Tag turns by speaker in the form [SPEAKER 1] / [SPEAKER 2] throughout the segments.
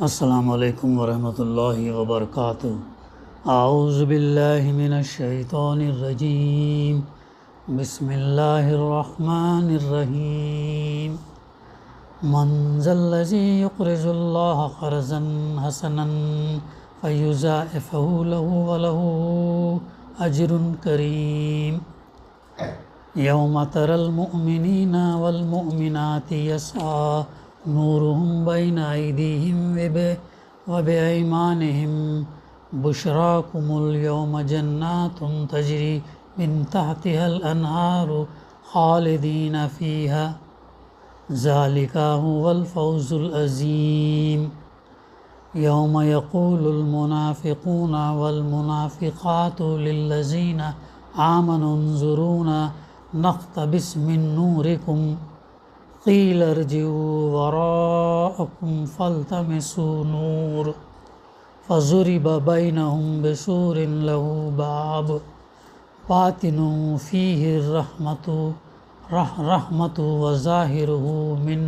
[SPEAKER 1] السلام علیکم ورحمۃ اللہ وبرکاتہ۔ اعوذ باللہ من الشیطان الرجیم، بسم اللہ الرحمن الرحیم۔ من ذا الذی یقرض اللہ قرضا حسنا فیضاعفہ لہ ولہ اجر کریم۔ یوم تری المؤمنین والمؤمنات یسعی نورهم بین ایدیہم وبایمانہم بشراکم اليوم جنات تجری من تحتها الانہار خالدین فیہا ذالک هو الفوز العظیم۔ یوم یقول المنافقون والمنافقات للذین آمنوا انظرونا نقتبس من نورکم قیل ارجعوا وراءکم فالتمسوا نور فضرب بینہم بسور لہ باب باطنہ فیہ الرحمۃ وظاہرہ من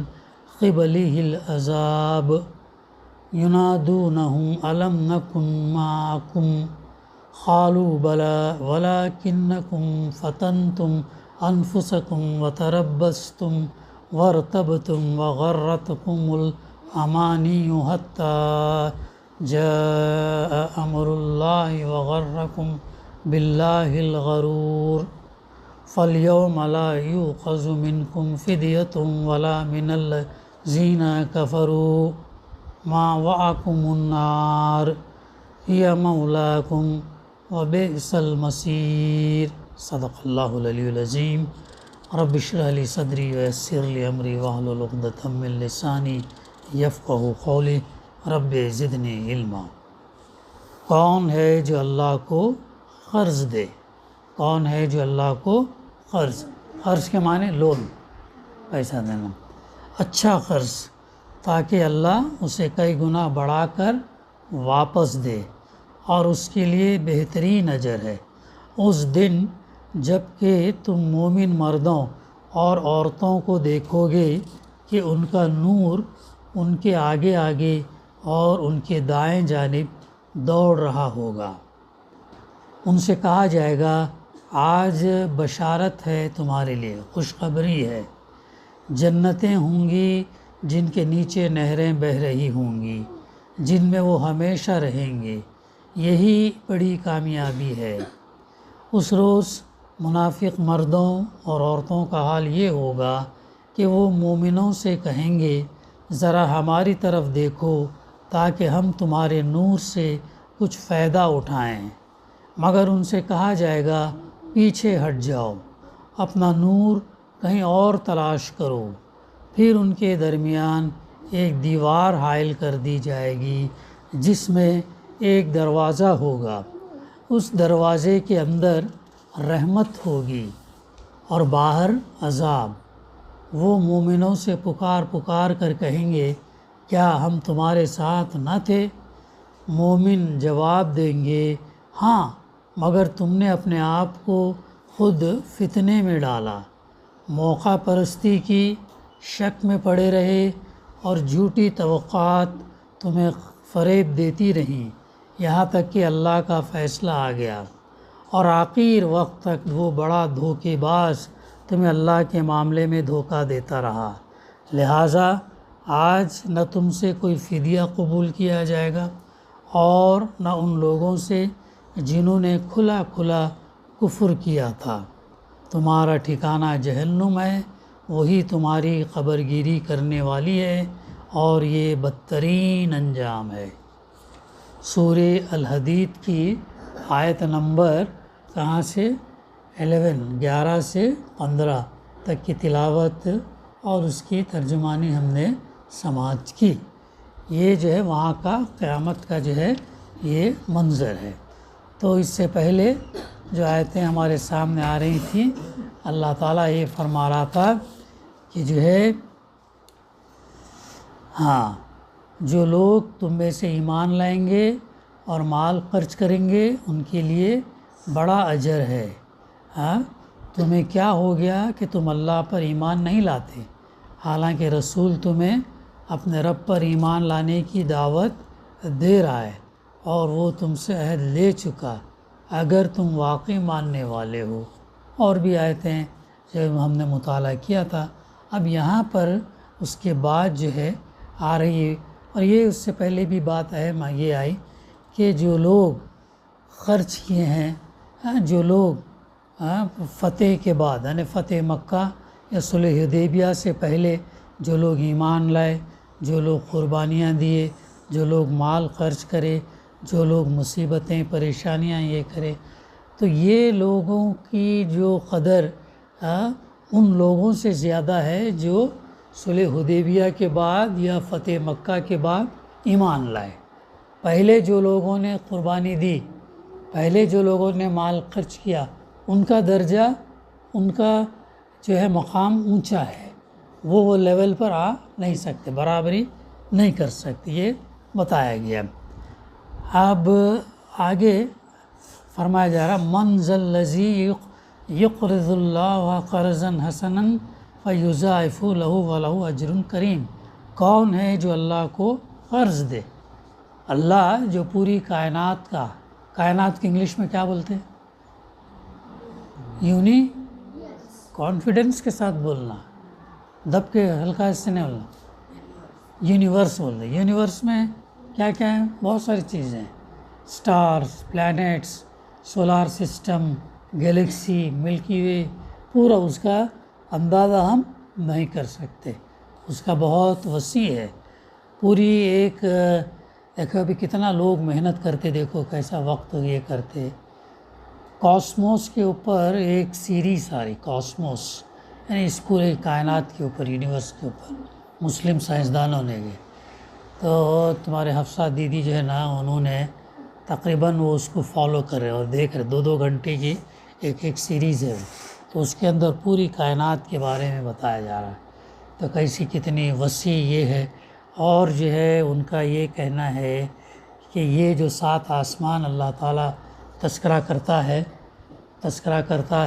[SPEAKER 1] قبلہ العذاب ینادونہم الم نکن معکم قالوا بلی ولکنکم فتنتم انفسکم وتربصتم وارتبتم وغرتکم الامانی حتی جاء امر اللہ وغرکم باللہ الغرور۔ فالیوم لا یؤخذ منکم فدیۃ ولا من الذین کفروا مأواکم النار ہی مولاکم وبئس المصیر۔ صدق اللہ العلی العظیم۔ رب اشرح لی صدری ویسر لی امری واحلل عقدۃ من لسانی یفقہوا قولی رب زدنی علما۔ کون ہے جو اللہ کو قرض دے؟ کون ہے جو اللہ کو قرض کے معنی لون، پیسہ دینا، اچھا قرض، تاکہ اللہ اسے کئی گنا بڑھا کر واپس دے اور اس کے لیے بہترین اجر ہے۔ اس دن جب کہ تم مومن مردوں اور عورتوں کو دیکھو گے کہ ان کا نور ان کے آگے آگے اور ان کے دائیں جانب دوڑ رہا ہوگا۔ ان سے کہا جائے گا آج بشارت ہے تمہارے لیے، خوشخبری ہے، جنتیں ہوں گی جن کے نیچے نہریں بہہ رہی ہوں گی، جن میں وہ ہمیشہ رہیں گے، یہی بڑی کامیابی ہے۔ اس روز منافق مردوں اور عورتوں کا حال یہ ہوگا کہ وہ مومنوں سے کہیں گے ذرا ہماری طرف دیکھو تاکہ ہم تمہارے نور سے کچھ فائدہ اٹھائیں، مگر ان سے کہا جائے گا پیچھے ہٹ جاؤ، اپنا نور کہیں اور تلاش کرو۔ پھر ان کے درمیان ایک دیوار حائل کر دی جائے گی جس میں ایک دروازہ ہوگا، اس دروازے کے اندر رحمت ہوگی اور باہر عذاب۔ وہ مومنوں سے پکار کر کہیں گے کیا ہم تمہارے ساتھ نہ تھے؟ مومن جواب دیں گے ہاں، مگر تم نے اپنے آپ کو خود فتنے میں ڈالا، موقع پرستی کی، شک میں پڑے رہے اور جھوٹی توقعات تمہیں فریب دیتی رہیں، یہاں تک کہ اللہ کا فیصلہ آ گیا اور آخر وقت تک وہ بڑا دھوکے باز تمہیں اللہ کے معاملے میں دھوکہ دیتا رہا۔ لہٰذا آج نہ تم سے کوئی فدیہ قبول کیا جائے گا اور نہ ان لوگوں سے جنہوں نے کھلا کفر کیا تھا۔ تمہارا ٹھکانہ جہنم ہے، وہی تمہاری قبرگیری کرنے والی ہے اور یہ بدترین انجام ہے۔ سورہ الحدید کی آیت نمبر کہاں سے 11 سے 15 تک کی تلاوت اور اس کی ترجمانی ہم نے سماعت کی۔ یہ جو ہے وہاں کا قیامت کا جو ہے یہ منظر ہے۔ تو اس سے پہلے جو آیتیں ہمارے سامنے آ رہی تھیں، اللہ تعالیٰ یہ فرما رہا تھا کہ جو ہے جو لوگ تم میں سے ایمان لائیں گے اور مال خرچ کریں گے ان کے لیے بڑا اجر ہے۔ تمہیں کیا ہو گیا کہ تم اللہ پر ایمان نہیں لاتے، حالانکہ رسول تمہیں اپنے رب پر ایمان لانے کی دعوت دے رہا ہے اور وہ تم سے عہد لے چکا اگر تم واقعی ماننے والے ہو۔ اور بھی آیتیں جو ہم نے مطالعہ کیا تھا، اب یہاں پر اس کے بعد جو ہے آ رہی ہے، اور یہ اس سے پہلے بھی بات اہم یہ آئی کہ جو لوگ خرچ کیے ہیں، جو لوگ فتح کے بعد یعنی فتح مکہ یا صلح حدیبیہ سے پہلے جو لوگ ایمان لائے، جو لوگ قربانیاں دیے، جو لوگ مال خرچ کرے، جو لوگ مصیبتیں پریشانیاں یہ کرے، تو یہ لوگوں کی جو قدر ان لوگوں سے زیادہ ہے جو صلح حدیبیہ کے بعد یا فتح مکہ کے بعد ایمان لائے۔ پہلے جو لوگوں نے قربانی دی، پہلے جو لوگوں نے مال خرچ کیا، ان کا درجہ، ان کا جو ہے مقام اونچا ہے، وہ لیول پر آ نہیں سکتے، برابری نہیں کر سکتے، یہ بتایا گیا۔ اب آگے فرمایا جا رہا من ذا الذی یقرض اللہ قرضا حسنا فیضاعف لہ ولہ اجر کریم، کون ہے جو اللہ کو قرض دے؟ اللہ جو پوری کائنات کا، کائنات کی انگلش میں کیا بولتے ہیں؟ یونی کانفیڈنس کے ساتھ بولنا، دب کے ہلکا سے نہیں بولنا، یونیورس بول رہے۔ یونیورس میں کیا کیا ہے؟ بہت ساری چیزیں ہیں، stars, planets, solar system, Galaxy, ملکی وے، پورا اس کا اندازہ ہم نہیں کر سکتے، اس کا بہت وسیع ہے۔ پوری ایک دیکھو ابھی کتنا لوگ محنت کرتے، دیکھو کیسا وقت یہ کرتے۔ کاسموس کے اوپر ایک سیریز آ رہی، کاسموس یعنی اس پورے کائنات کے اوپر، یونیورس کے اوپر، مسلم سائنسدانوں نے گئے تو تمہارے حفصہ دیدی جو ہے نا، انہوں نے تقریباً وہ اس کو فالو کر رہے اور دیکھ رہے، 2 گھنٹے کی ایک سیریز ہے، تو اس کے اندر پوری کائنات کے بارے میں بتایا جا رہا ہے، تو کیسی کتنی وسیع یہ ہے۔ اور جو ہے ان کا یہ کہنا ہے کہ یہ جو 7 آسمان اللہ تعالیٰ تذکرہ کرتا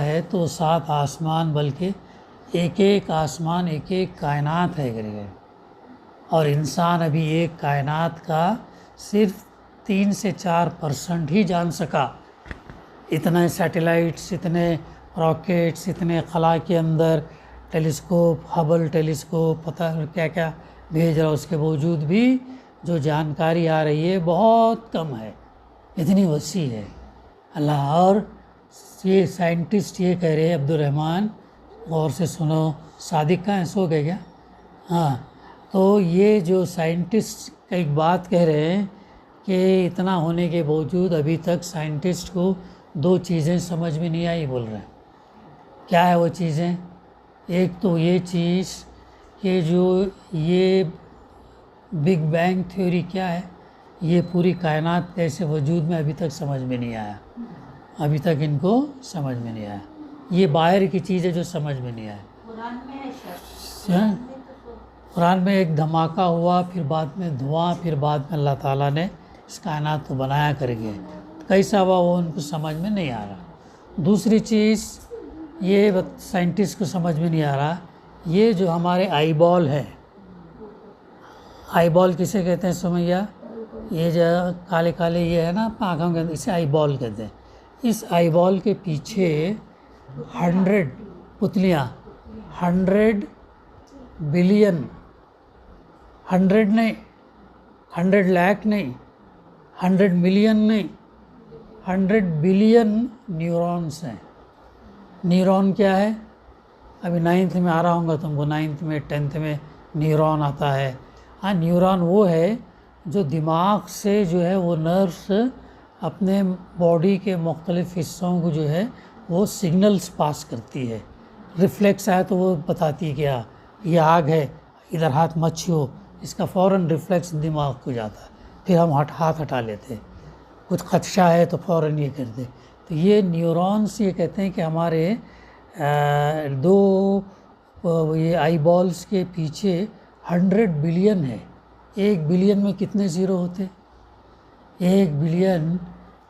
[SPEAKER 1] ہے تو 7 آسمان بلکہ ایک آسمان ایک کائنات ہے گرے، اور انسان ابھی ایک کائنات کا صرف 3 سے 4% ہی جان سکا۔ اتنے سیٹلائٹس، اتنے راکٹس، اتنے خلا کے اندر ٹیلیسکوپ، ہبل ٹیلیسکوپ، پتہ کیا کیا بھیج رہا، اس کے باوجود بھی جو جانکاری آ رہی ہے بہت کم ہے، اتنی وسیع ہے اللہ۔ اور یہ سائنٹسٹ یہ کہہ رہے ہیں، عبد الرحمن غور سے سنو، صادق کہاں ہے، سو گئے کیا؟ ہاں، تو یہ جو سائنٹسٹ ایک بات کہہ رہے ہیں کہ اتنا ہونے کے باوجود ابھی تک سائنٹسٹ کو 2 چیزیں سمجھ میں نہیں آئی، بول رہے ہیں۔ کیا ہے وہ چیزیں؟ ایک تو یہ چیز کہ جو یہ بگ بینگ تھیوری کیا ہے، یہ پوری کائنات کیسے وجود میں ابھی تک سمجھ میں نہیں آیا، ابھی تک ان کو سمجھ میں نہیں آیا، یہ باہر کی چیز ہے جو سمجھ میں نہیں آیا۔ قرآن میں ایک دھماکہ ہوا، پھر بعد میں دھواں، پھر بعد میں اللہ تعالیٰ نے اس کائنات کو بنایا کر کے، کیسا ہوا وہ ان کو سمجھ میں نہیں آ رہا۔ دوسری چیز یہ سائنٹسٹ کو سمجھ میں نہیں آ رہا، یہ جو ہمارے آئی بال ہے، آئی بال کسے کہتے ہیں سمیہ؟ یہ جو کالے کالے یہ ہے نا آنکھوں کے اندر، اسے آئی بال کہتے ہیں۔ اس آئی بال کے پیچھے 100 پتلیاں، 100 بلین، 100 نہیں، 100 لاکھ نہیں، 100 ملین نہیں، 100 بلین نیورونس ہیں۔ نیورون کیا ہے؟ ابھی 9th میں آ رہا ہوں گا تم کو، 9th میں 10th میں نیورون آتا ہے۔ ہاں، نیورون وہ ہے جو دماغ سے جو ہے وہ نروس اپنے باڈی کے مختلف حصوں کو جو ہے وہ سگنلز پاس کرتی ہے۔ ریفلیکس آئے تو وہ بتاتی ہے کہ یہ آگ ہے، ادھر ہاتھ مت چھو، اس کا فوراً ریفلیکس دماغ کو جاتا ہے، پھر ہم ہاتھ ہٹا لیتے ہیں۔ کچھ خدشہ ہے تو فوراً یہ کرتے۔ تو یہ نیورونس یہ کہتے ہیں کہ ہمارے 2 یہ آئی بالز کے پیچھے 100 بلین ہے۔ 1 بلین میں کتنے زیرو ہوتے؟ 1 بلین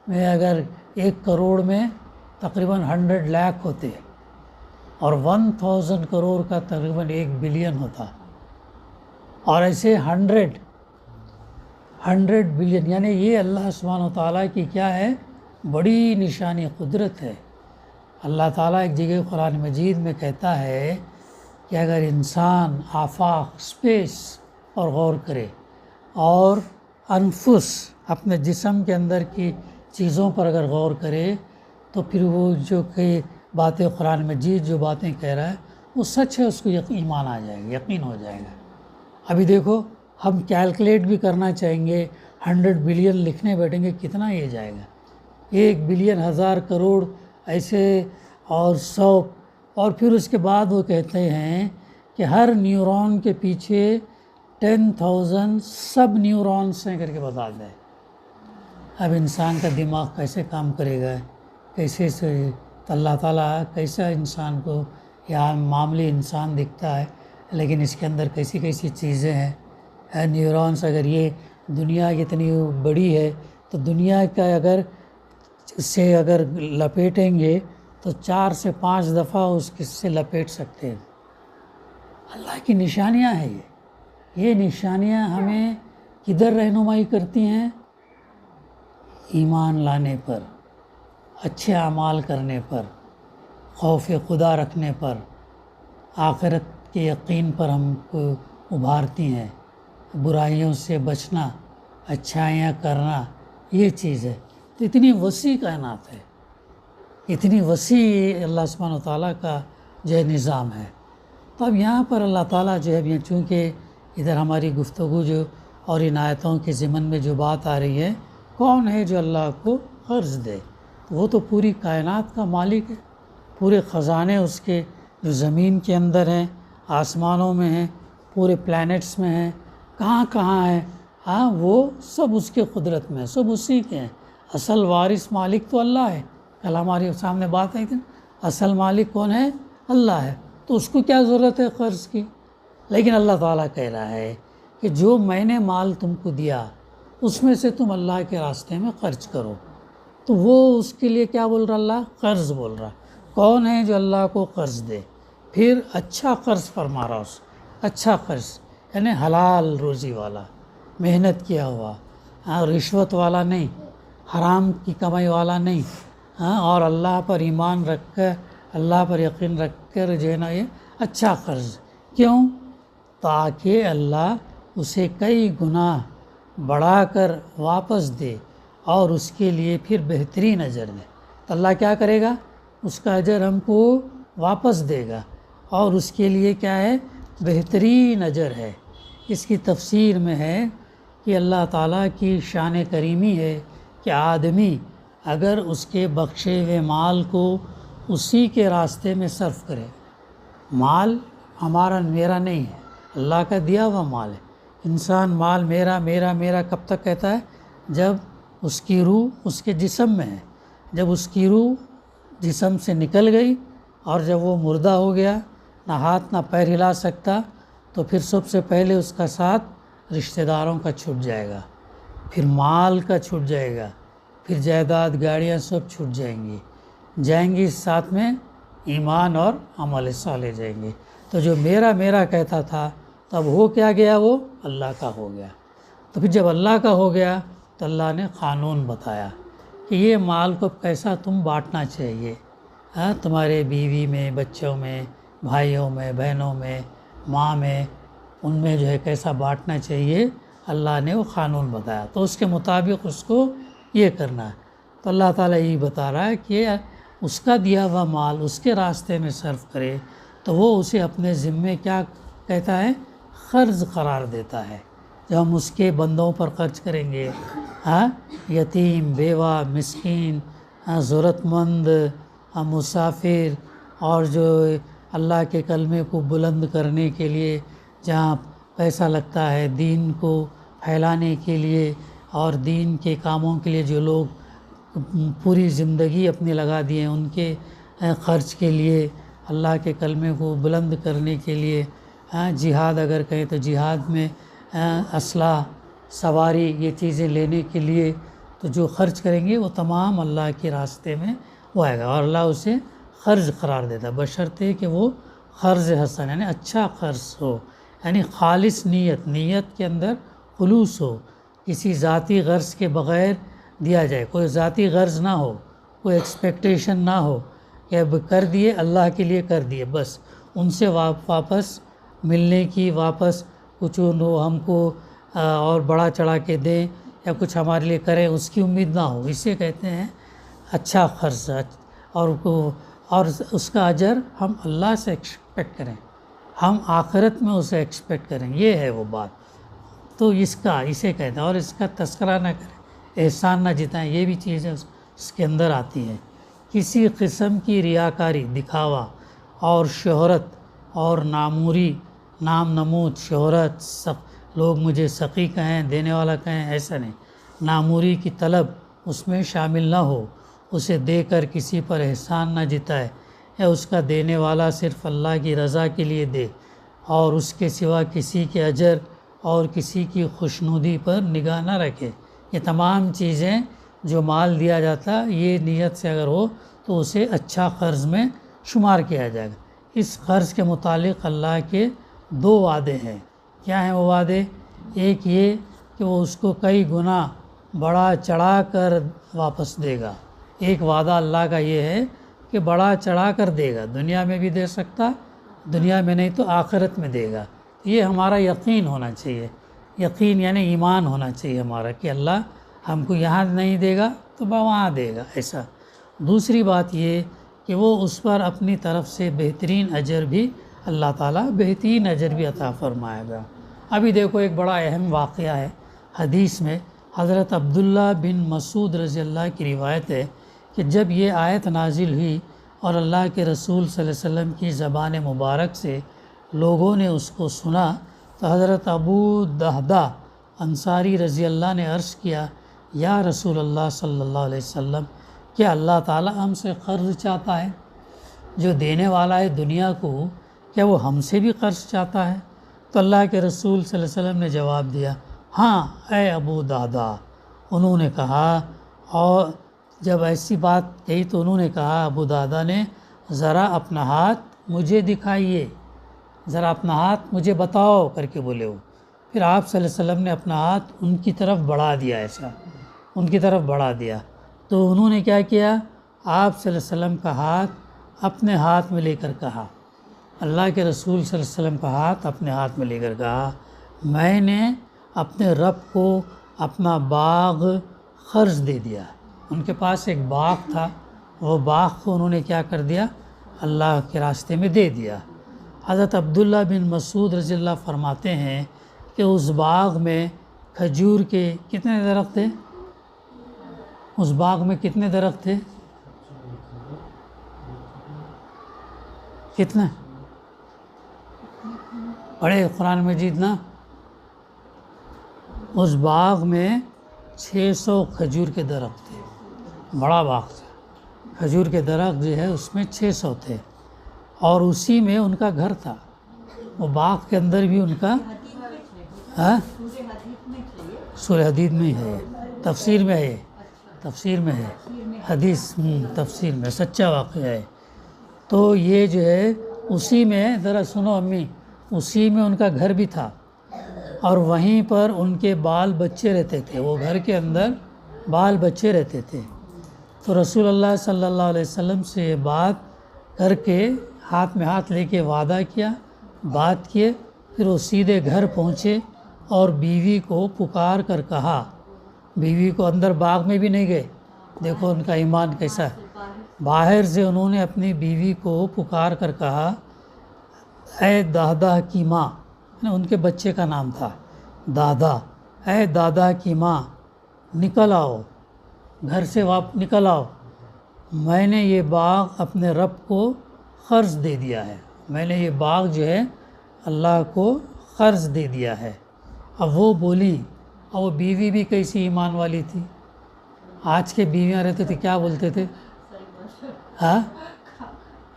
[SPEAKER 1] میں اگر 1 کروڑ میں تقریباً 100 لاکھ ہوتے، اور 1000 کروڑ کا تقریباً 1 بلین ہوتا، اور ایسے 100 بلین، یعنی یہ اللہ سبحانہ و تعالیٰ کی کیا ہے، بڑی نشانی قدرت ہے۔ اللہ تعالیٰ ایک جگہ قرآن مجید میں کہتا ہے کہ اگر انسان آفاق، اسپیس اور غور کرے اور انفس، اپنے جسم کے اندر کی چیزوں پر اگر غور کرے تو پھر وہ جو کہ باتیں قرآن مجید جو باتیں کہہ رہا ہے وہ سچ ہے، اس کو ایمان آ جائے گا، یقین ہو جائے گا۔ ابھی دیکھو ہم کیلکولیٹ بھی کرنا چاہیں گے، 100 بلین لکھنے بیٹھیں گے، کتنا یہ جائے گا، 1 بلین، 1000 کروڑ ایسے، اور 100، اور پھر اس کے بعد وہ کہتے ہیں کہ ہر نیورون کے پیچھے 10,000 سب نیورونس ہیں کر کے بتا دیں۔ اب انسان کا دماغ کیسے کام کرے گا، کیسے سے تو اللہ تعالیٰ کیسا انسان کو، یہاں معمولی انسان دکھتا ہے لیکن اس کے اندر کیسی کیسی چیزیں ہیں، نیورونس، اگر یہ دنیا اتنی بڑی ہے تو دنیا کا اگر سے اگر لپیٹیں گے تو 4 سے 5 دفعہ اس سے لپیٹ سکتے ہیں۔ اللہ کی نشانیاں ہیں یہ نشانیاں ہمیں کدھر رہنمائی کرتی ہیں؟ ایمان لانے پر، اچھے اعمال کرنے پر، خوف خدا رکھنے پر، آخرت کے یقین پر ہم کو ابھارتی ہیں، برائیوں سے بچنا، اچھائیاں کرنا، یہ چیز ہے۔ تو اتنی وسیع کائنات ہے، اتنی وسیع اللہ سبحانہ و تعالیٰ کا جو ہے نظام ہے۔ تو اب یہاں پر اللہ تعالیٰ جو ہے، چونکہ ادھر ہماری گفتگو جو اور ان آیتوں کے ضمن میں جو بات آ رہی ہے، کون ہے جو اللہ کو قرض دے؟ وہ تو پوری کائنات کا مالک ہے، پورے خزانے اس کے جو زمین کے اندر ہیں، آسمانوں میں ہیں، پورے پلانٹس میں ہیں، کہاں کہاں ہیں، ہاں وہ سب اس کے قدرت میں، سب اسی کے ہیں۔ اصل وارث مالک تو اللہ ہے، کل ہمارے سامنے بات آئی تھی، اصل مالک کون ہے؟ اللہ ہے، تو اس کو کیا ضرورت ہے قرض کی؟ لیکن اللہ تعالیٰ کہہ رہا ہے کہ جو میں نے مال تم کو دیا اس میں سے تم اللہ کے راستے میں خرچ کرو، تو وہ اس کے لیے کیا بول رہا اللہ؟ قرض بول رہا۔ کون ہے جو اللہ کو قرض دے؟ پھر اچھا قرض فرما رہا، اس اچھا قرض یعنی حلال روزی والا، محنت کیا ہوا، رشوت والا نہیں، حرام کی کمائی والا نہیں، اور اللہ پر ایمان رکھ کر، اللہ پر یقین رکھ کر جو ہے نا یہ اچھا قرض۔ کیوں؟ تاکہ اللہ اسے کئی گنا بڑھا کر واپس دے اور اس کے لیے پھر بہترین اجر دے۔ تو اللہ کیا کرے گا؟ اس کا اجر ہم کو واپس دے گا، اور اس کے لیے کیا ہے؟ بہترین اجر ہے۔ اس کی تفسیر میں ہے کہ اللہ تعالیٰ کی شان کریمی ہے کہ آدمی اگر اس کے بخشے ہوئے مال کو اسی کے راستے میں صرف کرے، مال ہمارا میرا نہیں ہے، اللہ کا دیا ہوا مال ہے۔ انسان مال میرا میرا میرا کب تک کہتا ہے؟ جب اس کی روح اس کے جسم میں ہے، جب اس کی روح جسم سے نکل گئی اور جب وہ مردہ ہو گیا، نہ ہاتھ نہ پیر ہلا سکتا، تو پھر سب سے پہلے اس کا ساتھ رشتہ داروں کا چھوٹ جائے گا، پھر مال کا چھوٹ جائے گا، پھر جائیداد گاڑیاں سب چھوٹ جائیں گی، ساتھ میں ایمان اور عمل صالح جائیں گے۔ تو جو میرا میرا کہتا تھا تب ہو کیا گیا؟ وہ اللہ کا ہو گیا۔ تو پھر جب اللہ کا ہو گیا تو اللہ نے قانون بتایا کہ یہ مال کو کیسا تم بانٹنا چاہیے، تمہارے بیوی میں، بچوں میں، بھائیوں میں، بہنوں میں، ماں میں، ان میں جو ہے کیسا بانٹنا چاہیے، اللہ نے وہ قانون بتایا، تو اس کے مطابق اس کو یہ کرنا ہے۔ تو اللہ تعالیٰ یہی بتا رہا ہے کہ اس کا دیا ہوا مال اس کے راستے میں صرف کرے تو وہ اسے اپنے ذمے کیا کہتا ہے؟ قرض قرار دیتا ہے۔ جب ہم اس کے بندوں پر خرچ کریں گے، یتیم، بیوہ، مسکین، ضرورت مند، مسافر، اور جو اللہ کے کلمے کو بلند کرنے کے لیے جہاں پیسہ لگتا ہے، دین کو پھیلانے کے لیے اور دین کے کاموں کے لیے جو لوگ پوری زندگی اپنی لگا دیے، ان کے خرچ کے لیے، اللہ کے کلمے کو بلند کرنے کے لیے، جہاد اگر کہیں تو جہاد میں اسلحہ، سواری، یہ چیزیں لینے کے لیے تو جو خرچ کریں گے وہ تمام اللہ کے راستے میں وہ آئے گا، اور اللہ اسے قرض قرار دیتا ہے، بشرطے کہ وہ قرض حسن یعنی اچھا قرض ہو، یعنی خالص نیت کے اندر خلوص ہو، کسی ذاتی غرض کے بغیر دیا جائے، کوئی ذاتی غرض نہ ہو، کوئی ایکسپیکٹیشن نہ ہو کہ اب کر دیے اللہ کے لیے کر دیے، بس ان سے واپس ملنے کی، واپس کچھ ہم کو اور بڑا چڑھا کے دیں یا کچھ ہمارے لیے کریں اس کی امید نہ ہو. اسے کہتے ہیں اچھا خرچ، اور اس کا اجر ہم اللہ سے ایکسپیکٹ کریں، ہم آخرت میں اسے ایکسپیکٹ کریں. یہ ہے وہ بات. تو اسے کہتے ہیں. اور اس کا تذکرہ نہ کریں، احسان نہ جتائیں، یہ بھی چیزیں اس کے اندر آتی ہیں. کسی قسم کی ریاکاری، دکھاوا اور شہرت اور ناموری، نام نمود، شہرت، لوگ مجھے سقی کہیں، دینے والا کہیں، ایسا نہیں. ناموری کی طلب اس میں شامل نہ ہو. اسے دے کر کسی پر احسان نہ جتائے، یا اس کا دینے والا صرف اللہ کی رضا کے لیے دے اور اس کے سوا کسی کے اجر اور کسی کی خوشنودی پر نگاہ نہ رکھے. یہ تمام چیزیں جو مال دیا جاتا یہ نیت سے اگر ہو تو اسے اچھا قرض میں شمار کیا جائے گا. اس قرض کے متعلق اللہ کے 2 وعدے ہیں. کیا ہیں وہ وعدے؟ ایک یہ کہ وہ اس کو کئی گنا بڑا چڑھا کر واپس دے گا. ایک وعدہ اللہ کا یہ ہے کہ بڑا چڑھا کر دے گا، دنیا میں بھی دے سکتا، دنیا میں نہیں تو آخرت میں دے گا. یہ ہمارا یقین ہونا چاہیے. یقین یعنی ایمان ہونا چاہیے ہمارا کہ اللہ ہم کو یہاں نہیں دے گا تو وہاں دے گا، ایسا. دوسری بات یہ کہ وہ اس پر اپنی طرف سے بہترین اجر بھی اللہ تعالیٰ بہترین اجر بھی عطا فرمائے گا. ابھی دیکھو ایک بڑا اہم واقعہ ہے حدیث میں. حضرت عبداللہ بن مسعود رضی اللہ کی روایت ہے کہ جب یہ آیت نازل ہوئی اور اللہ کے رسول صلی اللہ علیہ وسلم کی زبان مبارک سے لوگوں نے اس کو سنا تو حضرت ابو دہدہ انصاری رضی اللہ نے عرض کیا، یا رسول اللہ صلی اللہ علیہ وسلم، کیا اللہ تعالیٰ ہم سے قرض چاہتا ہے؟ جو دینے والا ہے دنیا کو، کیا وہ ہم سے بھی قرض چاہتا ہے؟ تو اللہ کے رسول صلی اللہ علیہ وسلم نے جواب دیا، ہاں اے ابو دہدہ. انہوں نے کہا، اور جب ایسی بات کہی تو انہوں نے کہا، ابو دہدہ نے، ذرا اپنا ہاتھ مجھے دکھائیے، ذرا اپنا ہاتھ مجھے بتاؤ کر کے بولے. وہ پھر آپ صلی اللہ علیہ وسلم نے اپنا ہاتھ ان کی طرف بڑھا دیا، ایسا ان کی طرف بڑھا دیا. تو انہوں نے کیا کیا؟ آپ صلی اللہ علیہ وسلم کا ہاتھ اپنے ہاتھ میں لے کر کہا، اللہ کے رسول صلی اللہ علیہ وسلم کا ہاتھ اپنے ہاتھ میں لے کر کہا، میں نے اپنے رب کو اپنا باغ قرض دے دیا. ان کے پاس ایک باغ تھا، وہ باغ کو انہوں نے کیا کر دیا؟ اللہ کے راستے میں دے دیا. حضرت عبداللہ بن مسعود رضی اللہ فرماتے ہیں کہ اس باغ میں کھجور کے کتنے درخت تھے؟ اس باغ میں کتنے درخت تھے؟ کتنے؟ پڑھے قرآن مجید نا. اس باغ میں 600 کھجور کے درخت تھے، بڑا باغ تھا. کھجور کے درخت جو ہے اس میں 600 تھے، اور اسی میں ان کا گھر تھا. وہ باغ کے اندر بھی ان کا سورہ حدید میں ہے، تفسیر میں ہے، تفسیر میں ہے حدیث، تفسیر میں سچا واقعہ ہے. تو یہ جو ہے اسی میں، ذرا سنو امی، اسی میں ان کا گھر بھی تھا، اور وہیں پر ان کے بال بچے رہتے تھے. وہ گھر کے اندر بال بچے رہتے تھے. تو رسول اللہ صلی اللہ علیہ وسلم سے یہ بات کر کے ہاتھ میں ہاتھ لے کے وعدہ کیا، بات کیے. پھر وہ سیدھے گھر پہنچے اور بیوی کو پکار کر کہا، بیوی کو اندر باغ میں بھی نہیں گئے، دیکھو ان کا ایمان کیسا ہے. باہر سے انہوں نے اپنی بیوی کو پکار کر کہا، اے دہدہ کی ماں، ان کے بچے کا نام تھا دادا، اے دادا کی ماں نکل آؤ، گھر سے نکل آؤ، میں نے یہ باغ اپنے رب کو قرض دے دیا ہے. میں نے یہ باغ جو ہے اللہ کو قرض دے دیا ہے. اب وہ بولی، اور وہ بیوی بھی کیسی ایمان والی تھی. آج کے بیویاں رہتے تھے کیا بولتے تھے؟ ہاں،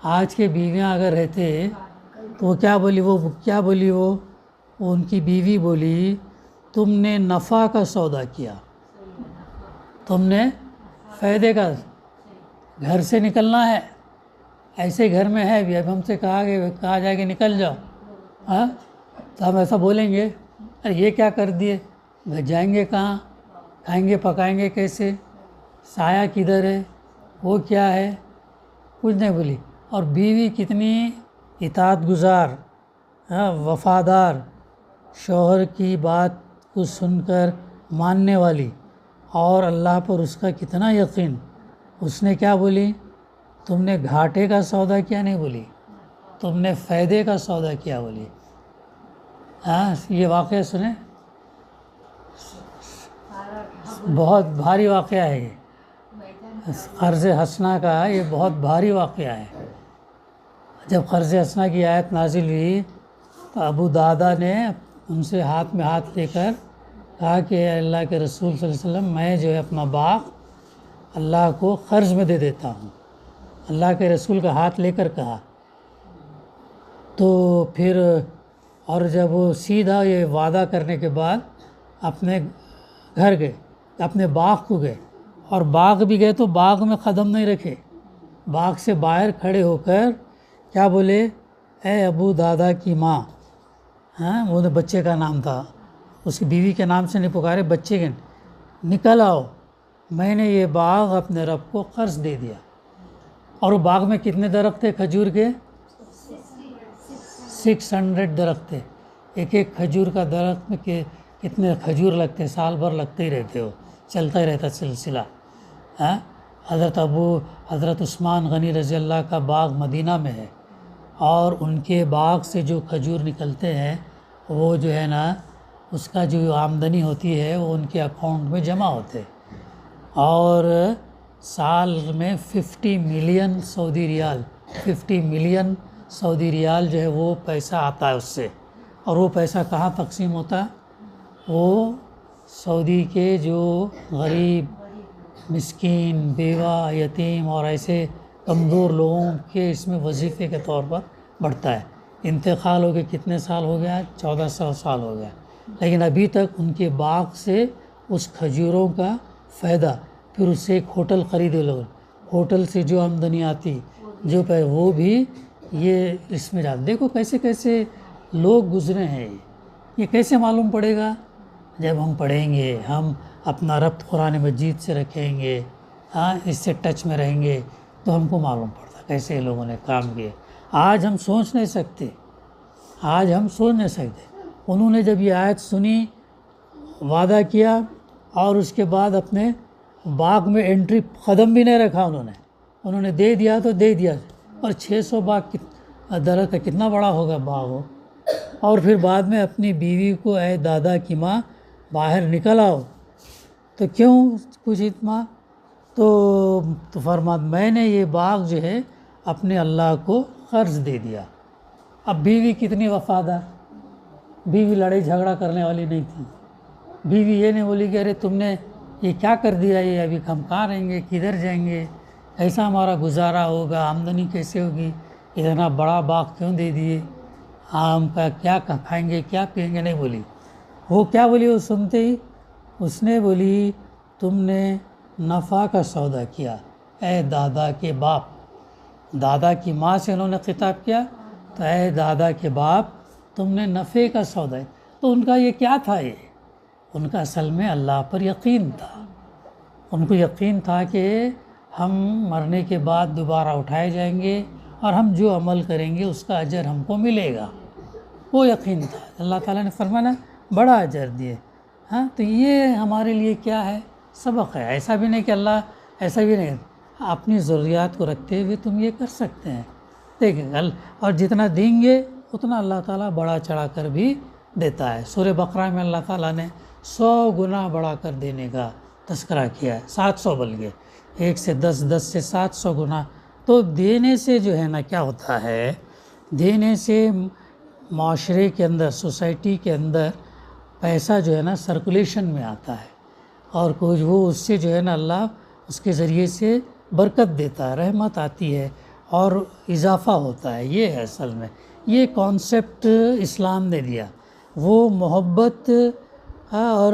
[SPEAKER 1] آج کے بیویاں اگر رہتے تو وہ کیا بولی، وہ ان کی بیوی بولی، تم نے نفع کا سودا کیا، تم نے فائدے کا، گھر سے نکلنا ہے، ایسے گھر میں ہے بھی، اب ہم سے کہا جائے کہ نکل جاؤ، ہاں تو ہم ایسا بولیں گے ارے یہ کیا کر دیے، جائیں گے کہاں، کھائیں گے پکائیں گے کیسے، سایہ کدھر ہے، وہ کیا ہے، کچھ نہیں بولی۔ اور بیوی کتنی اطاعت گزار، وفادار، شوہر کی بات کو سن کر ماننے والی، اور اللہ پر اس کا کتنا یقین۔ اس نے کیا بولی، تم نے گھاٹے کا سودا کیا، نہیں بولی تم نے فائدے کا سودا کیا بولی۔ یہ واقعہ سنیں، بہت بھاری واقعہ ہے یہ قرض حسنہ کا، یہ بہت بھاری واقعہ ہے۔ جب قرض حسنہ کی آیت نازل ہوئی تو ابو دادا نے ان سے ہاتھ میں ہاتھ لے کر کہا کہ اے اللہ کے رسول صلی اللہ علیہ وسلم، میں جو ہے اپنا باغ اللہ کو قرض میں دے دیتا ہوں۔ اللہ کے رسول کا ہاتھ لے کر کہا تو پھر، اور جب وہ سیدھا یہ وعدہ کرنے کے بعد اپنے گھر گئے، اپنے باغ کو گئے، اور باغ بھی گئے تو باغ میں قدم نہیں رکھے، باغ سے باہر کھڑے ہو کر کیا بولے، اے ابو دادا کی ماں، وہ بچے کا نام تھا، اس کی بیوی کے نام سے نہیں پکارے، بچے کے، نکل آؤ، میں نے یہ باغ اپنے رب کو قرض دے دیا۔ اور وہ باغ میں کتنے درخت تھے کھجور کے، 600 درخت تھے۔ ایک ایک کھجور کا درخت میں کتنے کھجور لگتے، سال بھر لگتے ہی رہتے، ہو چلتا ہی رہتا سلسلہ۔ حضرت عثمان غنی رضی اللہ کا باغ مدینہ میں ہے، اور ان کے باغ سے جو کھجور نکلتے ہیں وہ جو ہے نا، اس کا جو آمدنی ہوتی ہے وہ ان کے اکاؤنٹ میں جمع ہوتے، اور سال میں 50 ملین سعودی ریال، 50 ملین سعودی ریال جو ہے وہ پیسہ آتا ہے اس سے۔ اور وہ پیسہ کہاں تقسیم ہوتا ہے، وہ سعودی کے جو غریب، مسکین، بیوہ، یتیم اور ایسے کمزور لوگوں کے اس میں وظیفے کے طور پر بڑھتا ہے۔ انتقال ہو کے کتنے سال ہو گیا، 1400 سال ہو گیا، لیکن ابھی تک ان کے باغ سے اس کھجوروں کا فائدہ، پھر اس سے ایک ہوٹل خریدے لوگ، ہوٹل سے جو آمدنی آتی، جو وہ بھی یہ اس میں جاتا۔ دیکھو کیسے کیسے لوگ گزرے ہیں، یہ کیسے معلوم پڑے گا، جب ہم پڑھیں گے، ہم اپنا ربط قرآن مجید سے رکھیں گے، اس سے ٹچ میں رہیں گے، تو ہم کو معلوم پڑتا کیسے لوگوں نے کام کیے۔ آج ہم سوچ نہیں سکتے، انہوں نے جب یہ آیت سنی، وعدہ کیا، اور اس کے بعد اپنے باغ میں انٹری قدم بھی نہیں رکھا، انہوں نے دے دیا تو دے دیا، اور 600 باغ درخت کا کتنا بڑا ہوگا باغ ہو۔ اور پھر بعد میں اپنی بیوی کو، اے دادا کی ماں، باہر نکل آؤ، تو کیوں کچھ اتنا، تو فرمایا میں نے یہ باغ جو ہے اپنے اللہ کو قرض دے دیا۔ اب بیوی کتنی وفادار، بیوی لڑائی جھگڑا کرنے والی نہیں تھی، بیوی یہ نہیں بولی کہ ارے تم نے یہ کیا کر دیا، یہ ابھی ہم کہاں رہیں گے، کدھر جائیں گے، ایسا ہمارا گزارا ہوگا، آمدنی کیسے ہوگی، اتنا بڑا باغ کیوں دے دیے، ہم کا کیا کھائیں گے، کیا پئیں گے، نہیں بولی۔ وہ کیا بولی، وہ سنتے ہی اس نے بولی تم نے نفع کا سودا کیا، اے دادا کے باپ، دادا کی ماں سے انہوں نے خطاب کیا، تو اے دادا کے باپ تم نے نفع کا سودا۔ تو ان کا یہ کیا تھا، یہ ان کا اصل میں اللہ پر یقین تھا، ان کو یقین تھا کہ ہم مرنے کے بعد دوبارہ اٹھائے جائیں گے، اور ہم جو عمل کریں گے اس کا اجر ہم کو ملے گا، وہ یقین تھا۔ اللہ تعالیٰ نے فرمایا بڑا اجر دیے۔ تو یہ ہمارے لیے کیا ہے، سبق ہے۔ ایسا بھی نہیں کہ اللہ، ایسا بھی نہیں، اپنی ضروریات کو رکھتے ہوئے تم یہ کر سکتے ہیں، دیکھیں، اور جتنا دیں گے اتنا اللہ تعالیٰ بڑا چڑھا کر بھی دیتا ہے۔ سورہ بقرہ میں اللہ تعالیٰ نے 100 گنا بڑھا کر دینے کا تذکرہ کیا ہے، 700 بلکہ، 1 سے 10، 10 سے 700 گنا۔ تو دینے سے جو ہے نا کیا ہوتا ہے، دینے سے معاشرے کے اندر، سوسائٹی کے اندر پیسہ جو ہے نا سرکولیشن میں آتا ہے، اور کچھ وہ اس سے جو ہے نا اللہ اس کے ذریعے سے برکت دیتا ہے، رحمت آتی ہے اور اضافہ ہوتا ہے۔ یہ ہے اصل میں یہ کانسیپٹ اسلام نے دیا، وہ محبت اور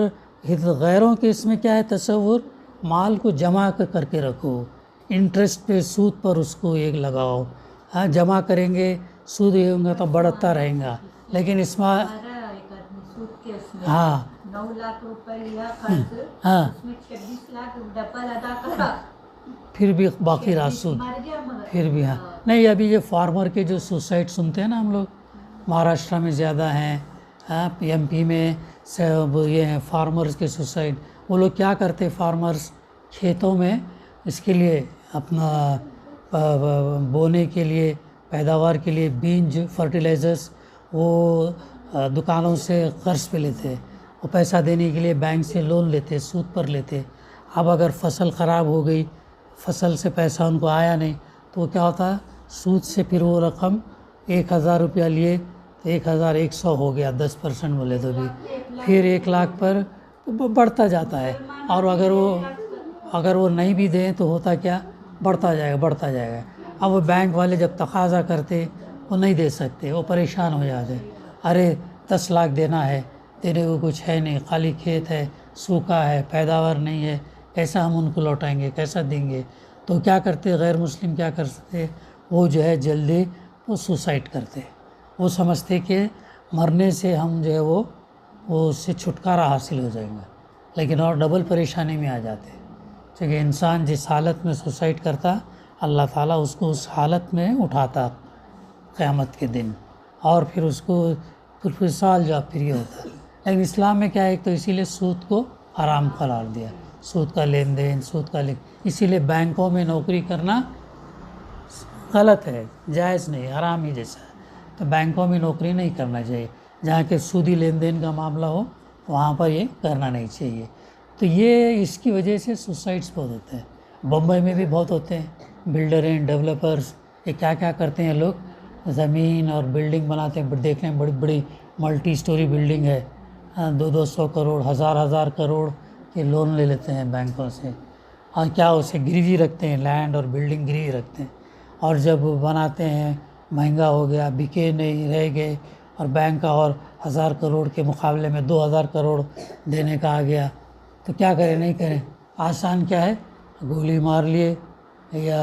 [SPEAKER 1] غیروں کے اس میں کیا ہے تصور، مال کو جمع کر کے رکھو، انٹرسٹ پہ، سود پر اس کو ایک لگاؤ، جمع کریں گے، سود یہ ہوگا تو بڑھتا رہے گا، لیکن اس میں
[SPEAKER 2] ہمارا ایک آدمی سود کے اس میں
[SPEAKER 1] ہاں
[SPEAKER 2] 9 لاکھ روپے لیا قرض،
[SPEAKER 1] ہاں
[SPEAKER 2] اس میں 26 لاکھ ڈبل ادا کرا،
[SPEAKER 1] پھر بھی باقی رات سود
[SPEAKER 2] مر گیا مگر
[SPEAKER 1] پھر بھی ہاں نہیں. ابھی یہ فارمر کے جو سوسائڈ سنتے ہیں نا ہم لوگ، مہاراشٹرا میں زیادہ ہیں، ایم پی میں یہ ہیں فارمرز کے سوسائڈ. وہ لوگ کیا کرتے فارمرز کھیتوں میں اس کے لیے اپنا بونے کے لیے پیداوار کے لیے بیج فرٹیلائزرز وہ دکانوں سے قرض پہ لیتے، وہ پیسہ دینے کے لیے بینک سے لون لیتے، سود پر لیتے. اب اگر فصل خراب ہو گئی، فصل سے پیسہ ان کو آیا نہیں، تو وہ کیا ہوتا ہے سود سے پھر وہ رقم 1000 روپیہ لیے تو 1100 ہو گیا، 10% بولے تو بھی پھر 1 لاکھ پر بڑھتا جاتا ہے. اور اگر وہ نہیں بھی دیں تو ہوتا کیا بڑھتا جائے گا. اب وہ بینک والے جب تقاضا کرتے وہ نہیں دے سکتے، وہ پریشان ہو جاتے، ارے 10 لاکھ دینا ہے، دینے کو کچھ ہے نہیں، خالی کھیت ہے، سوکھا ہے، پیداوار نہیں ہے، کیسا ہم ان کو لوٹائیں گے، کیسا دیں گے. تو کیا کرتے غیر مسلم کیا کر سکتے، وہ جو ہے جلدی وہ سوسائڈ کرتے. وہ سمجھتے کہ مرنے سے ہم جو ہے وہ اس سے چھٹکارا حاصل ہو جائیں گا، لیکن اور ڈبل پریشانی میں آ جاتے. کیونکہ انسان جس حالت میں سوسائڈ کرتا اللہ تعالیٰ اس کو اس حالت میں اٹھاتا قیامت کے دن، اور پھر اس کو پھر سال جا پھر یہ ہوتا. لیکن اسلام میں کیا ہے، تو اسی لیے سود کو حرام قرار دیا، سود کا لین دین، اسی لیے بینکوں میں نوکری کرنا غلط ہے، جائز نہیں، حرام ہی جیسا ہے. تو بینکوں میں نوکری نہیں کرنا چاہیے، جہاں کہ سودی لین دین کا معاملہ ہو وہاں پر یہ کرنا نہیں چاہیے. تو یہ اس کی وجہ سے سوسائڈس بہت ہوتے ہیں. بمبئی میں بھی بہت ہوتے ہیں، بلڈر ہیں، ڈیولپرز، یہ کیا کیا ہیں لوگ زمین اور بلڈنگ بناتے ہیں. دیکھیں بڑی بڑی ملٹی سٹوری بلڈنگ ہے، 200 کروڑ، ہزار کروڑ کے لون لے لیتے ہیں بینکوں سے، اور کیا اسے گروی رکھتے ہیں، لینڈ اور بلڈنگ گروی رکھتے ہیں. اور جب بناتے ہیں مہنگا ہو گیا، بکے نہیں، رہ گئے، اور بینک کا اور 1000 کروڑ کے مقابلے میں 2000 کروڑ دینے کا آ گیا، تو کیا کریں، نہیں کریں. آسان کیا ہے، گولی مار لیے، یا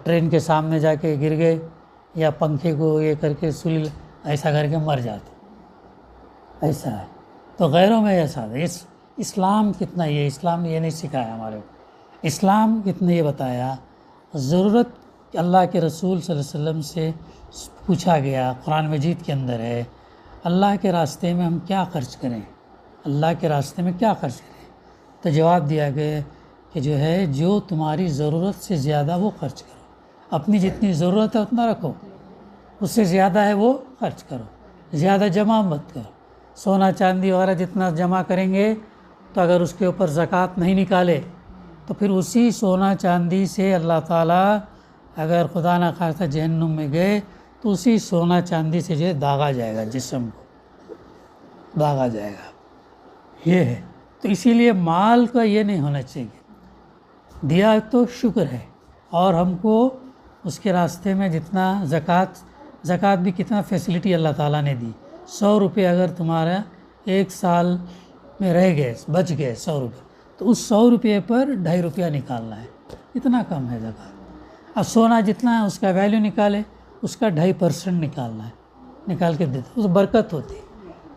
[SPEAKER 1] ٹرین کے سامنے جا کے گر گئے، یا پنکھے کو یہ کر کے سل ایسا کر کے مر جاتے. ایسا ہے. تو غیروں میں ایسا ہے. اسلام کتنا یہ، اسلام نے یہ نہیں سکھایا ہمارے کو. اسلام کتنا یہ بتایا، ضرورت اللہ کے رسول صلی اللہ علیہ وسلم سے پوچھا گیا، قرآن مجید کے اندر ہے، اللہ کے راستے میں ہم کیا خرچ کریں، اللہ کے راستے میں کیا خرچ کریں. تو جواب دیا گیا کہ جو ہے جو تمہاری ضرورت سے زیادہ وہ خرچ کرو، اپنی جتنی ضرورت ہے اتنا رکھو، اس سے زیادہ ہے وہ خرچ کرو، زیادہ جمع مت کرو. سونا چاندی وغیرہ جتنا جمع کریں گے تو اگر اس کے اوپر زکوٰۃ نہیں نکالے تو پھر اسی سونا چاندی سے اللہ تعالیٰ اگر خدا نہ خواستہ جہنم میں گئے تو اسی سونا چاندی سے جو ہے داغا جائے گا، جسم کو داغا جائے گا. یہ ہے. تو اسی لیے مال کا یہ نہیں ہونا چاہیے، دیا تو شکر ہے، اور ہم کو اس کے راستے میں جتنا زکوٰۃ بھی کتنا فیسلٹی اللہ تعالیٰ نے دی. 100 روپے اگر تمہارا 1 سال میں رہ گئے، بچ گئے 100 روپے، تو اس 100 روپے پر 2.5 روپیہ نکالنا ہے، اتنا کم ہے زکوٰۃ. اب سونا جتنا ہے اس کا ویلیو نکالے، اس کا 2.5% نکالنا ہے، نکال کے دیتے، اس برکت ہوتی.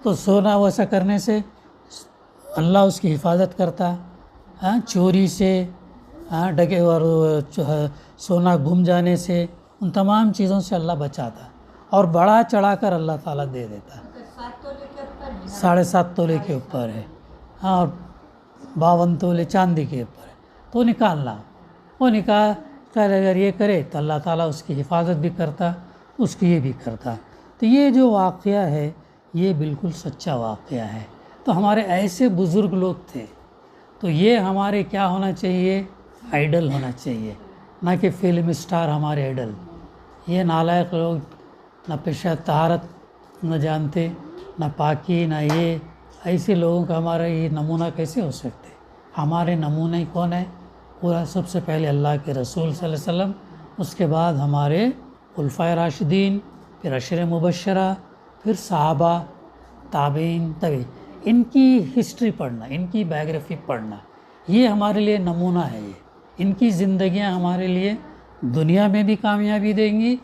[SPEAKER 1] تو سونا ویسا کرنے سے اللہ اس کی حفاظت کرتا، چوری سے، ڈکے اور سونا گم جانے سے، ان تمام چیزوں سے اللہ بچاتا، اور بڑا چڑھا کر اللہ تعالیٰ دے دیتا. 7.5 تولے کے اوپر ہے، اور 52 تولے چاندی کے اوپر ہے. تو نکالنا، وہ نکال کر اگر یہ کرے تو اللہ تعالیٰ اس کی حفاظت بھی کرتا، اس کی یہ بھی کرتا. تو یہ جو واقعہ ہے یہ بالکل سچا واقعہ ہے. تو ہمارے ایسے بزرگ لوگ تھے، تو یہ ہمارے کیا ہونا چاہیے، آئیڈل ہونا چاہیے، نہ کہ فلم اسٹار ہمارے آئیڈل. یہ نالائق لوگ نہ پیشہ طہارت نہ جانتے، نہ پاکی، نہ یہ، ایسے لوگوں کا ہمارا یہ نمونہ کیسے ہو سکتے. ہمارے نمونے کون ہے، پورا سب سے پہلے اللہ کے رسول صلی اللہ علیہ وسلم، اس کے بعد ہمارے خلفائے راشدین، پھر عشر مبشرہ، پھر صحابہ، تابعین، ان کی ہسٹری پڑھنا، ان کی بایوگرافی پڑھنا، یہ ہمارے لیے نمونہ ہے. ان کی زندگیاں ہمارے لیے دنیا میں بھی کامیابی دیں گی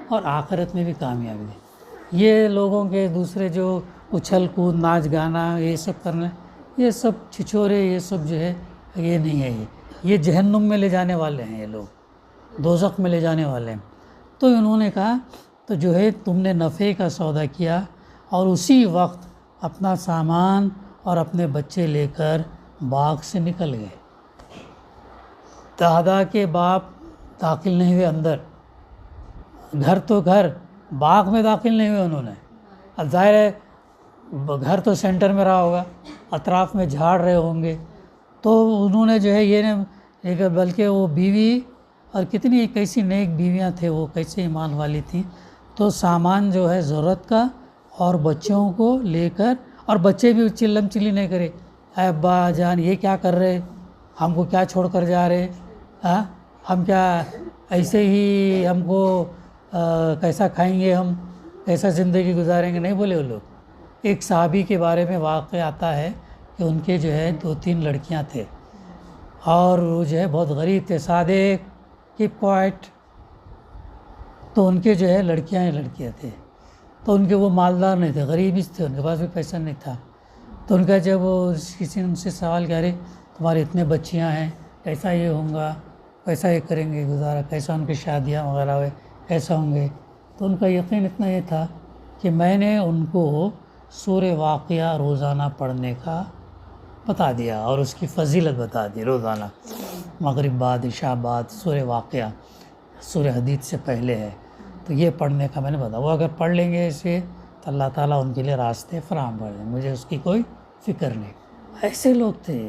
[SPEAKER 1] اور آخرت میں بھی کامیابی دیں گی. یہ لوگوں کے دوسرے جو اچھل کود ناچ گانا یہ سب کرنا، یہ سب چھچورے، یہ سب جو ہے یہ نہیں ہے، یہ جہنم میں لے جانے والے ہیں، یہ لوگ دوزخ میں لے جانے والے ہیں۔ تو انہوں نے کہا تو جو ہے تم نے نفع کا سودا کیا اور اسی وقت اپنا سامان اور اپنے بچے لے کر باغ سے نکل گئے۔ دادا کے باپ داخل نہیں ہوئے اندر، گھر تو گھر، باغ میں داخل نہیں ہوئے انہوں نے۔ اب ظاہر ہے گھر تو سینٹر میں رہا ہوگا، اطراف میں جھاڑ رہے ہوں گے، تو انہوں نے جو ہے یہ نہیں، بلکہ وہ بیوی اور کتنی کیسی نیک بیویاں تھے، وہ کیسے ایمان والی تھیں، تو سامان جو ہے ضرورت کا اور بچوں کو لے کر، اور بچے بھی چلم چلی نہیں کرے، اے ابا جان یہ کیا کر رہے، ہم کو کیا چھوڑ کر جا رہے، ہم کیا ایسے ہی ہم کو کیسا کھائیں گے، ہم کیسا زندگی گزاریں گے، نہیں بولے وہ لوگ۔ ایک صحابی کے بارے میں واقعہ آتا ہے کہ ان کے جو ہے 2-3 لڑکیاں تھے اور وہ جو ہے بہت غریب تھے، سادے کیپ کوائٹ، تو ان کے جو ہے لڑکیاں تھے، تو ان کے وہ مالدار نہیں تھے، غریب ہی تھے، ان کے پاس بھی پیسہ نہیں تھا۔ تو ان کا جب وہ کسی نے ان سے سوال کیا، رہے تمہارے اتنے بچیاں ہیں، کیسا یہ ہوں گا، کیسا یہ کریں گے گزارا، کیسا ان کی شادیاں وغیرہ ہوئے کیسا ہوں گے، تو ان کا یقین اتنا یہ تھا کہ میں نے ان کو سورہ واقعہ روزانہ پڑھنے کا بتا دیا اور اس کی فضیلت بتا دی، روزانہ مغرب بعد عشاء بعد سورہ واقعہ، سورہ حدید سے پہلے ہے، تو یہ پڑھنے کا میں نے بتایا، وہ اگر پڑھ لیں گے اسے تو اللہ تعالیٰ ان کے لیے راستے فراہم کر دیں، مجھے اس کی کوئی فکر نہیں۔ ایسے لوگ تھے،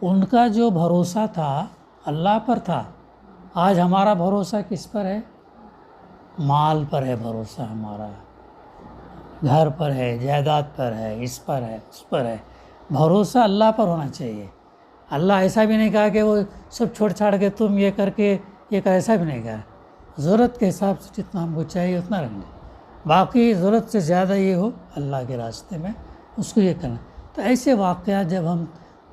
[SPEAKER 1] ان کا جو بھروسہ تھا اللہ پر تھا۔ آج ہمارا بھروسہ کس پر ہے؟ مال پر ہے بھروسہ ہمارا، گھر پر ہے، جائیداد پر ہے، اس پر ہے، اس پر ہے۔ بھروسہ اللہ پر ہونا چاہیے۔ اللہ ایسا بھی نہیں کہا کہ وہ سب چھوڑ چھاڑ کے تم یہ کر کے یہ کر، ایسا بھی نہیں کہا۔ ضرورت کے حساب سے جتنا ہم کو چاہیے اتنا رکھ لیں، باقی ضرورت سے زیادہ یہ ہو اللہ کے راستے میں اس کو یہ کرنا۔ تو ایسے واقعات جب ہم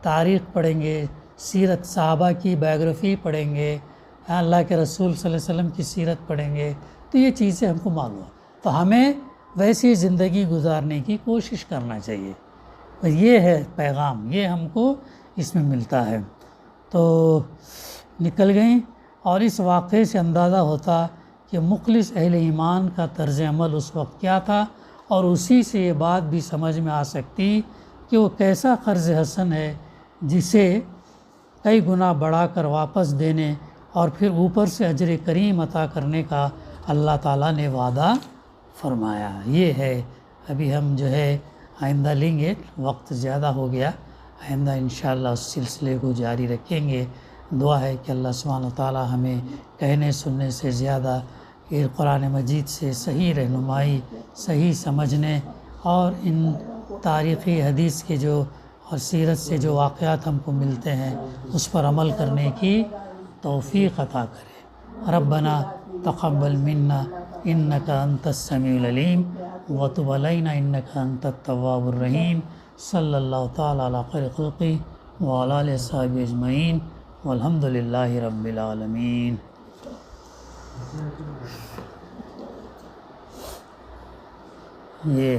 [SPEAKER 1] تاریخ پڑھیں گے، سیرت صحابہ کی بایوگرافی پڑھیں گے، اللہ کے رسول صلی اللہ علیہ وسلم کی سیرت پڑھیں گے، تو یہ چیزیں ہم کو معلوم ہیں، تو ہمیں ویسی زندگی گزارنے کی کوشش کرنا چاہیے۔ یہ ہے پیغام، یہ ہم کو اس میں ملتا ہے۔ تو نکل گئیں، اور اس واقعے سے اندازہ ہوتا کہ مخلص اہل ایمان کا طرز عمل اس وقت کیا تھا، اور اسی سے یہ بات بھی سمجھ میں آ سکتی کہ وہ کیسا قرض حسن ہے جسے کئی گنا بڑھا کر واپس دینے اور پھر اوپر سے اجر کریم عطا کرنے کا اللہ تعالیٰ نے وعدہ فرمایا۔ یہ ہے، ابھی ہم جو ہے آئندہ لیں گے، وقت زیادہ ہو گیا، آئندہ انشاءاللہ اس سلسلے کو جاری رکھیں گے۔ دعا ہے کہ اللہ سبحانہ و تعالیٰ ہمیں کہنے سننے سے زیادہ یہ قرآن مجید سے صحیح رہنمائی، صحیح سمجھنے اور ان تاریخی حدیث کے جو اور سیرت سے جو واقعات ہم کو ملتے ہیں اس پر عمل کرنے کی توفیق عطا کرے۔ ربنا تقبل منا انک انت السمیع العلیم وتب علینا انک انت التواب الرحیم۔ صلی اللہ تعالیٰ علی خیر خلقہ وعلی آلہ وصحبہ اجمعین والحمد للہ رب العالمین۔ یہ